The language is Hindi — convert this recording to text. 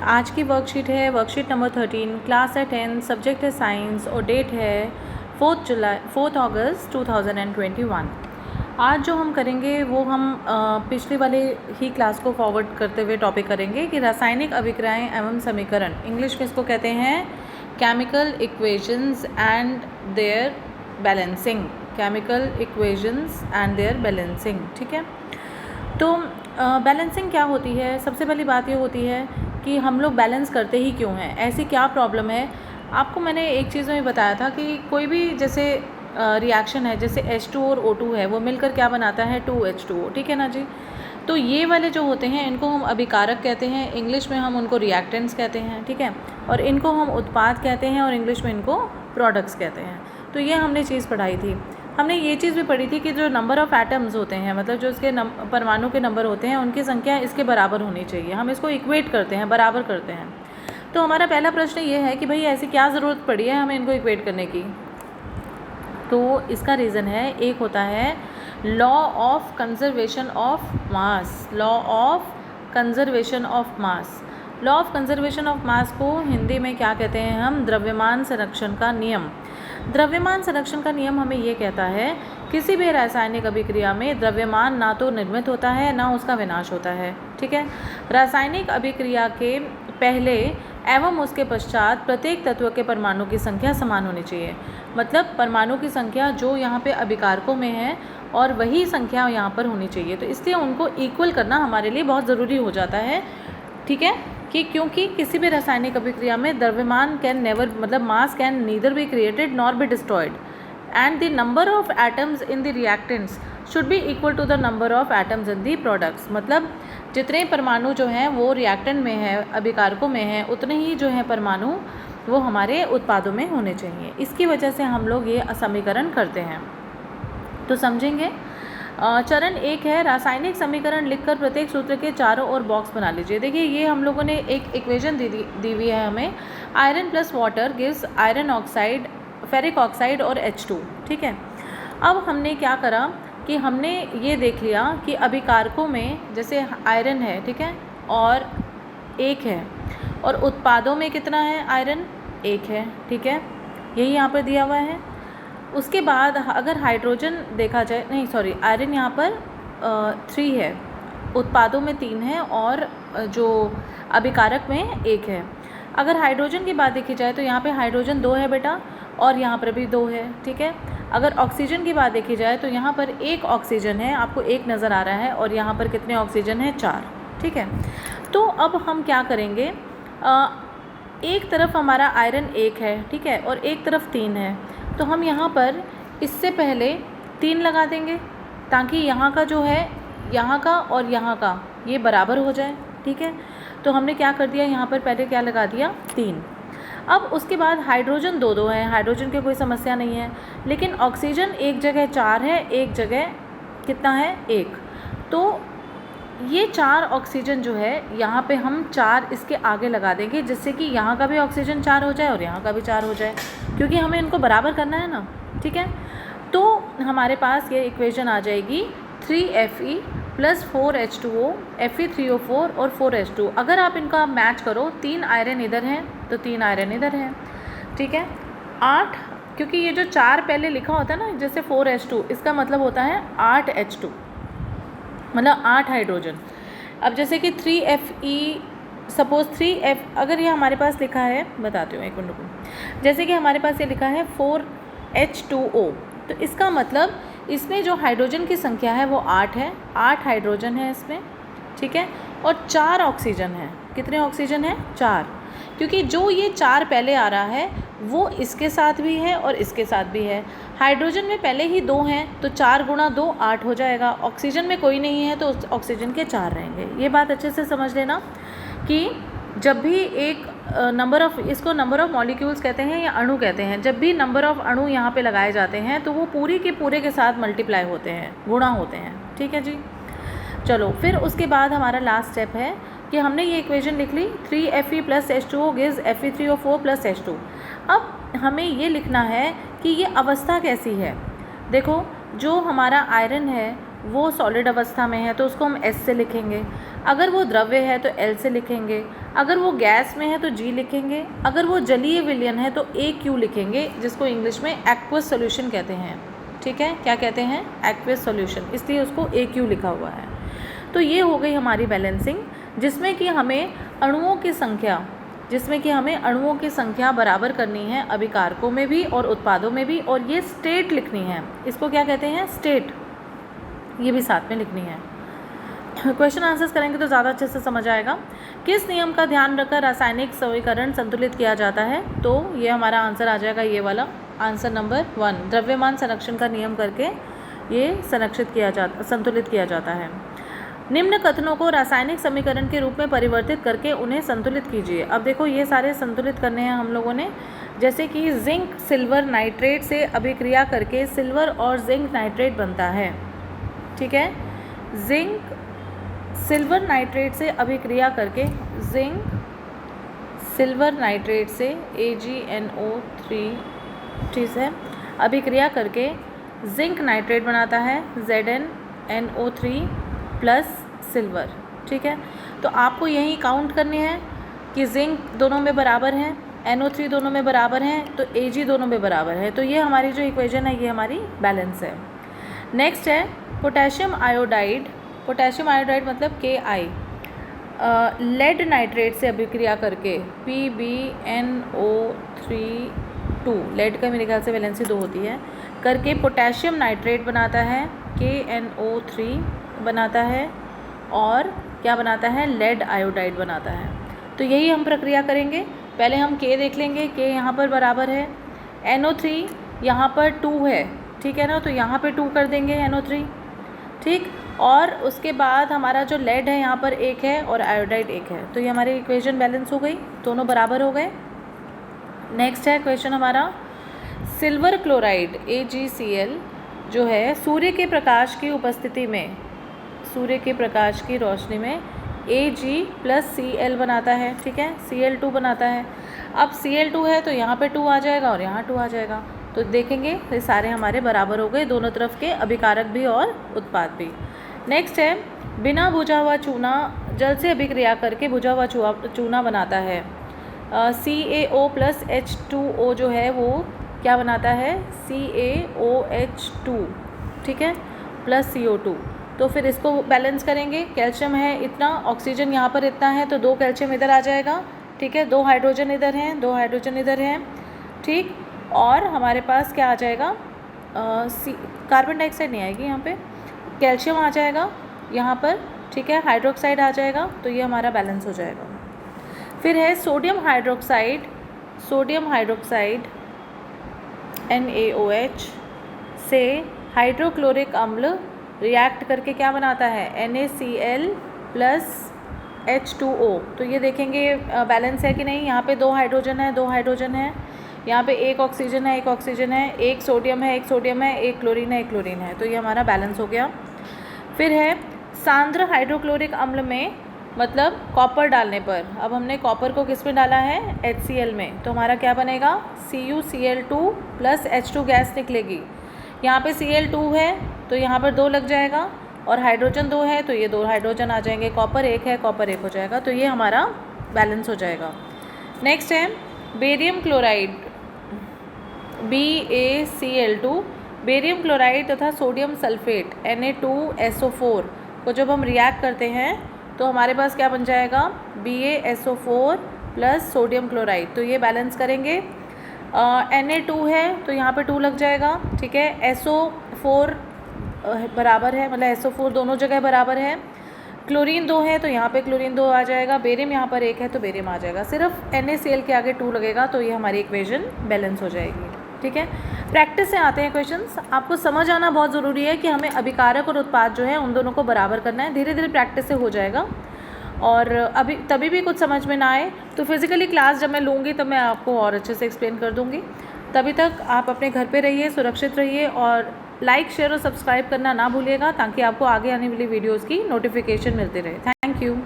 आज की वर्कशीट है वर्कशीट नंबर 13, क्लास है 10, सब्जेक्ट है साइंस और डेट है 4 अगस्त 2021। आज जो हम करेंगे वो हम पिछले वाले ही क्लास को फॉरवर्ड करते हुए टॉपिक करेंगे कि रासायनिक अभिक्रियाएं एवं समीकरण, इंग्लिश में इसको कहते हैं chemical equations and their balancing, chemical equations and their balancing. ठीक है, तो बैलेंसिंग क्या होती है? सबसे पहली बात ये होती है कि हम लोग बैलेंस करते ही क्यों हैं, ऐसी क्या प्रॉब्लम है। आपको मैंने एक चीज़ में बताया था कि कोई भी जैसे रिएक्शन है, जैसे H2 और O2 है, वो मिलकर क्या बनाता है 2H2O। ठीक है ना जी। तो ये वाले जो होते हैं इनको हम अभिकारक कहते हैं, इंग्लिश में हम उनको रिएक्टेंट्स कहते हैं। ठीक है, और इनको हम उत्पाद कहते हैं और इंग्लिश में इनको प्रोडक्ट्स कहते हैं। तो ये हमने चीज़ पढ़ाई थी। हमने ये चीज़ भी पढ़ी थी कि जो नंबर ऑफ़ एटम्स होते हैं, मतलब जो इसके परमाणु के नंबर होते हैं, उनकी संख्या इसके बराबर होनी चाहिए। हम इसको इक्वेट करते हैं, बराबर करते हैं। तो हमारा पहला प्रश्न ये है कि भाई ऐसी क्या ज़रूरत पड़ी है हमें इनको इक्वेट करने की। तो इसका रीज़न है, एक होता है law of conservation of mass. Law of conservation of mass, law of conservation of mass को हिंदी में क्या कहते हैं हम? द्रव्यमान संरक्षण का नियम। द्रव्यमान संरक्षण का नियम हमें ये कहता है किसी भी रासायनिक अभिक्रिया में द्रव्यमान ना तो निर्मित होता है ना उसका विनाश होता है। ठीक है, रासायनिक अभिक्रिया के पहले एवं उसके पश्चात प्रत्येक तत्व के परमाणु की संख्या समान होनी चाहिए। मतलब परमाणु की संख्या जो यहाँ पे अभिकारकों में है और वही संख्या यहाँ पर होनी चाहिए। तो इसलिए उनको इक्वल करना हमारे लिए बहुत ज़रूरी हो जाता है। ठीक है, कि क्योंकि किसी भी रासायनिक अभिक्रिया में द्रव्यमान कैन नेवर, मतलब mass can neither be created nor be destroyed and the number of atoms in the reactants should be equal to the number of atoms in the products. मतलब जितने परमाणु जो हैं वो रिएक्टेंट में है, अभिकारकों में है, उतने ही जो हैं परमाणु वो हमारे उत्पादों में होने चाहिए। इसकी वजह से हम लोग ये समीकरण करते हैं। तो समझेंगे। चरण 1 है रासायनिक समीकरण लिखकर प्रत्येक सूत्र के चारों ओर बॉक्स बना लीजिए। देखिए ये हम लोगों ने एक इक्वेशन दी हुई है हमें, iron plus water gives iron oxide, ferric oxide और H2। ठीक है, अब हमने क्या करा कि हमने ये देख लिया कि अभिकारकों में जैसे आयरन है, ठीक है, और 1 है, और उत्पादों में कितना है? आयरन 1 है। ठीक है, यही यहाँ पर दिया हुआ है। उसके बाद अगर हाइड्रोजन देखा जाए, नहीं सॉरी, आयरन यहाँ पर 3 है, उत्पादों में 3 है और जो अभिकारक में 1 है। अगर हाइड्रोजन की बात देखी जाए तो यहाँ पे हाइड्रोजन 2 है बेटा, और यहाँ पर भी 2 है। ठीक है, अगर ऑक्सीजन की बात देखी जाए तो यहाँ पर 1 ऑक्सीजन है, आपको 1 नज़र आ रहा है, और यहाँ पर कितने ऑक्सीजन है? 4। ठीक है, तो अब हम क्या करेंगे, एक तरफ हमारा आयरन 1 है, ठीक है, और एक तरफ 3 है, तो हम यहाँ पर इससे पहले 3 लगा देंगे ताकि यहाँ का जो है, यहाँ का और यहाँ का ये बराबर हो जाए। ठीक है, तो हमने क्या कर दिया, यहाँ पर पहले क्या लगा दिया? 3। अब उसके बाद हाइड्रोजन 2 है, हाइड्रोजन की कोई समस्या नहीं है, लेकिन ऑक्सीजन एक जगह 4 है, एक जगह कितना है? 1। तो ये 4 ऑक्सीजन जो है यहाँ पे हम 4 इसके आगे लगा देंगे, जिससे कि यहाँ का भी ऑक्सीजन 4 हो जाए और यहाँ का भी 4 हो जाए, क्योंकि हमें इनको बराबर करना है ना। ठीक है, तो हमारे पास ये इक्वेशन आ जाएगी 3Fe प्लस 4H2O, Fe3O4 और 4H2। अगर आप इनका मैच करो, 3 आयरन इधर हैं तो 3 आयरन इधर हैं। ठीक है, 8, क्योंकि ये जो 4 पहले लिखा होता है ना, जैसे 4H2, इसका मतलब होता है 8H2, मतलब 8 हाइड्रोजन। अब जैसे कि 3Fe, सपोज 3F, अगर ये हमारे पास लिखा है, बताती हूँ एक मिनट को, जैसे कि हमारे पास ये लिखा है 4H2O, तो इसका मतलब इसमें जो हाइड्रोजन की संख्या है वो 8 है, 8 हाइड्रोजन है इसमें। ठीक है, और 4 ऑक्सीजन है। कितने ऑक्सीजन है? 4, क्योंकि जो ये 4 पहले आ रहा है वो इसके साथ भी है और इसके साथ भी है। हाइड्रोजन में पहले ही 2 हैं, तो 4 गुणा 2 8 हो जाएगा। ऑक्सीजन में कोई नहीं है तो ऑक्सीजन के 4 रहेंगे। ये बात अच्छे से समझ लेना कि जब भी एक नंबर ऑफ़, इसको नंबर ऑफ़ मॉलिक्यूल्स कहते हैं या अणु कहते हैं, जब भी नंबर ऑफ़ अणु यहाँ पे लगाए जाते हैं तो वो पूरी के पूरे के साथ मल्टीप्लाई होते हैं, गुणा होते हैं। ठीक है जी, चलो फिर उसके बाद हमारा लास्ट स्टेप है कि हमने ये इक्वेशन लिख ली, 3Fe plus H2O gives Fe3O4 plus H2। अब हमें ये लिखना है कि ये अवस्था कैसी है। देखो, जो हमारा आयरन है वो सॉलिड अवस्था में है तो उसको हम S से लिखेंगे, अगर वो द्रव्य है तो L से लिखेंगे, अगर वो गैस में है तो G लिखेंगे, अगर वो जलीय विलयन है तो AQ लिखेंगे, जिसको इंग्लिश में एक्वस सॉल्यूशन कहते हैं। ठीक है, क्या कहते हैं? एक्वस सॉल्यूशन, इसलिए उसको AQ लिखा हुआ है। तो ये हो गई हमारी बैलेंसिंग, जिसमें कि हमें अणुओं की संख्या बराबर करनी है अभिकारकों में भी और उत्पादों में भी, और ये स्टेट लिखनी है। इसको क्या कहते हैं? स्टेट, ये भी साथ में लिखनी है। क्वेश्चन आंसर्स करेंगे तो ज़्यादा अच्छे से समझ आएगा। किस नियम का ध्यान रखकर रासायनिक समीकरण संतुलित किया जाता है? तो ये हमारा आंसर आ जाएगा, ये वाला आंसर नंबर 1, द्रव्यमान संरक्षण का नियम करके ये संतुलित किया जाता है। निम्न कथनों को रासायनिक समीकरण के रूप में परिवर्तित करके उन्हें संतुलित कीजिए। अब देखो ये सारे संतुलित करने हैं हम लोगों ने, जैसे कि जिंक सिल्वर नाइट्रेट से अभिक्रिया करके सिल्वर और जिंक नाइट्रेट बनता है। ठीक है, जिंक सिल्वर नाइट्रेट से अभिक्रिया करके जिंक सिल्वर नाइट्रेट से AgNO3 ठीक है अभिक्रिया करके जिंक नाइट्रेट बनाता है ZnNO3 प्लस सिल्वर। ठीक है, तो आपको यही काउंट करनी है कि जिंक दोनों में बराबर है, NO3 दोनों में बराबर हैं, तो Ag दोनों में बराबर है। तो ये हमारी जो इक्वेशन है ये हमारी बैलेंस है। नेक्स्ट है पोटेशियम आयोडाइड। पोटेशियम आयोडाइड मतलब KI लेड नाइट्रेट से अभिक्रिया करके PbNO3 लेड का मेरे ख्याल से वैलेंसी 2 होती है, करके पोटेशियम नाइट्रेट बनाता है, KNO3 बनाता है, और क्या बनाता है? लेड आयोडाइड बनाता है। तो यही हम प्रक्रिया करेंगे। पहले हम K देख लेंगे, K यहाँ पर बराबर है, NO3 यहाँ पर 2 है, ठीक है ना, तो यहाँ पे 2 कर देंगे NO3। ठीक, और उसके बाद हमारा जो लेड है यहाँ पर 1 है और आयोडाइड 1 है, तो ये हमारी इक्वेशन बैलेंस हो गई, दोनों बराबर हो गए। नेक्स्ट है क्वेश्चन हमारा, सिल्वर क्लोराइड AgCl जो है सूर्य के प्रकाश की उपस्थिति में, सूर्य के प्रकाश की रोशनी में Ag प्लस Cl बनाता है। ठीक है, Cl2 बनाता है। अब Cl2 है तो यहाँ पे 2 आ जाएगा और यहाँ 2 आ जाएगा, तो देखेंगे ये सारे हमारे बराबर हो गए, दोनों तरफ के अभिकारक भी और उत्पाद भी। नेक्स्ट है बिना बुझा हुआ चूना जल से अभिक्रिया करके बुझा हुआ चूना बनाता है। CaO प्लस H2O जो है वो क्या बनाता है? CaOH2, ठीक है, प्लस CO2। तो फिर इसको बैलेंस करेंगे, कैल्शियम है इतना, ऑक्सीजन यहाँ पर इतना है, तो 2 कैल्शियम इधर आ जाएगा। ठीक है, 2 हाइड्रोजन इधर हैं, 2 हाइड्रोजन इधर हैं। ठीक, और हमारे पास क्या आ जाएगा? कार्बन डाइऑक्साइड नहीं आएगी यहाँ पे, कैल्शियम आ जाएगा यहाँ पर। ठीक है, हाइड्रोक्साइड आ जाएगा, तो ये हमारा बैलेंस हो जाएगा। फिर है सोडियम हाइड्रोक्साइड NaOH से हाइड्रोक्लोरिक अम्ल रिएक्ट करके क्या बनाता है? NaCl plus H2O। तो ये देखेंगे बैलेंस है कि नहीं। यहाँ पे 2 हाइड्रोजन है, 2 हाइड्रोजन है, यहाँ पे 1 ऑक्सीजन है, 1 ऑक्सीजन है, 1 सोडियम है, 1 सोडियम है, 1 क्लोरीन है, 1 क्लोरीन है, तो ये हमारा बैलेंस हो गया। फिर है सांद्र हाइड्रोक्लोरिक अम्ल में, मतलब कॉपर डालने पर, अब हमने कॉपर को किस में डाला है? HCl में, तो हमारा क्या बनेगा? CuCl2 प्लस H2 गैस निकलेगी। यहाँ पे Cl2 है तो यहाँ पर 2 लग जाएगा, और हाइड्रोजन 2 है तो ये 2 हाइड्रोजन आ जाएंगे, कॉपर 1 है, कॉपर 1 हो जाएगा, तो ये हमारा बैलेंस हो जाएगा। नेक्स्ट है barium chloride BaCl2, barium chloride तथा सोडियम सल्फेट Na2SO4 को जब हम रिएक्ट करते हैं तो हमारे पास क्या बन जाएगा? BaSO4 प्लस सोडियम क्लोराइड, तो ये बैलेंस करेंगे। Na2 है तो यहाँ पे 2 लग जाएगा। ठीक है, SO4 बराबर है, मतलब SO4 दोनों जगह बराबर है। क्लोरीन 2 है तो यहाँ पे क्लोरीन 2 आ जाएगा, बेरियम यहाँ पर 1 है तो बेरियम आ जाएगा, सिर्फ NaCl के आगे 2 लगेगा, तो ये हमारी इक्वेशन बैलेंस हो जाएगी। ठीक है, प्रैक्टिस से आते हैं क्वेश्चंस। आपको समझ आना बहुत ज़रूरी है कि हमें अभिकारक और उत्पाद जो है उन दोनों को बराबर करना है, धीरे धीरे प्रैक्टिस से हो जाएगा। और अभी तभी भी कुछ समझ में ना आए तो फिज़िकली क्लास जब मैं लूँगी तब मैं आपको और अच्छे से एक्सप्लेन कर दूँगी। तभी तक आप अपने घर पे रहिए, सुरक्षित रहिए, और लाइक, शेयर और सब्सक्राइब करना ना भूलिएगा, ताकि आपको आगे आने वाली वीडियोज़ की नोटिफिकेशन मिलती रहे। Thank you.